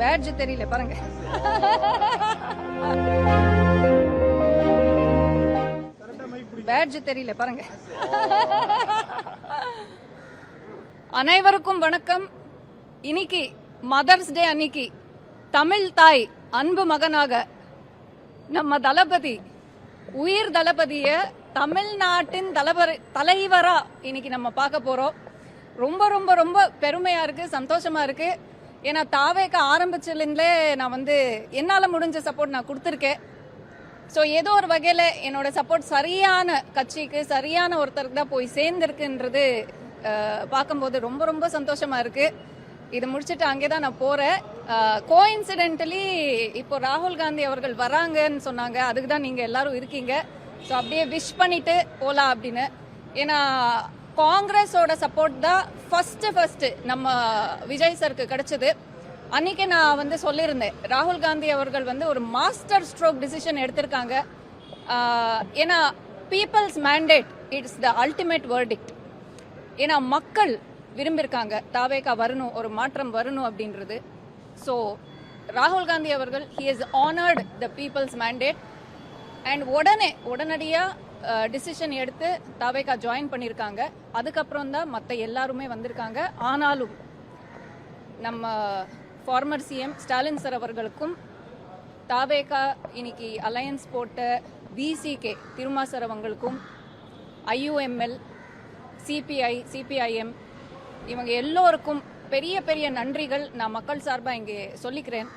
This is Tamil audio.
பேட்ஜ் தெரியல பாருங்க. பேட்ஜ் தெரியல பாருங்க. அனைவருக்கும் வணக்கம். இன்னைக்கு மதர்ஸ் டே அன்னைக்கு தமிழ் தாய் அன்பு மகனாக நம்ம தளபதி, உயிர் தளபதிய தமிழ்நாட்டின் தலைவரா இன்னைக்கு நம்ம பார்க்க போறோம். ரொம்ப ரொம்ப ரொம்ப பெருமையா இருக்கு, சந்தோஷமா இருக்கு. ஏன்னா தாவேக்க ஆரம்பிச்சதுலேருந்தே நான் என்னால முடிஞ்ச சப்போர்ட் நான் கொடுத்துருக்கேன். ஸோ ஏதோ ஒரு வகையில் என்னோட சப்போர்ட் சரியான கட்சிக்கு, சரியான ஒருத்தருக்கு தான் போய் சேர்ந்துருக்குன்றது பார்க்கும்போது ரொம்ப ரொம்ப சந்தோஷமா இருக்கு. இது முடிச்சுட்டு அங்கே தான் நான் போறேன். கோஇன்சிடென்டலி இப்போ ராகுல் காந்தி அவர்கள் வராங்கன்னு சொன்னாங்க. அதுக்கு தான் நீங்க எல்லாரும் இருக்கீங்க. ஸோ அப்படியே விஷ் பண்ணிட்டு போலாம் அப்படின்னு. ஏன்னா காங்கிரஸோட சப்போர்ட் தான் ஃபர்ஸ்ட் நம்ம விஜய் சருக்கு கிடைச்சது. அன்னைக்கு நான் சொல்லியிருந்தேன், ராகுல் காந்தி அவர்கள் ஒரு மாஸ்டர் ஸ்ட்ரோக் டிசிஷன் எடுத்திருக்காங்க. ஏன்னா people's mandate it's the ultimate verdict. ஏன்னா மக்கள் விரும்பியிருக்காங்க தாவேகா வரணும், ஒரு மாற்றம் வரணும் அப்படின்றது. ஸோ ராகுல் காந்தி அவர்கள் he is honoured the people's mandate and உடனடியாக டிசிஷன் எடுத்து தாவேகா ஜாயின் பண்ணியிருக்காங்க. அதுக்கப்புறம் தான் மற்ற எல்லாருமே வந்திருக்காங்க. ஆனாலும் நம்ம ஃபார்மர் சிஎம் ஸ்டாலின் சார் அவர்களுக்கும் தாவேகா இன்னைக்கு அலையன்ஸ் போட்ட விசிகே திருமா சார் அவங்களுக்கும், ஐயுஎம்எல், சிபிஐ, சிபிஐஎம் இவங்க எல்லோருக்கும் பெரிய பெரிய நன்றிகள் நான் மக்கள் சார்பாக இங்கே சொல்லிக்கிறேன்.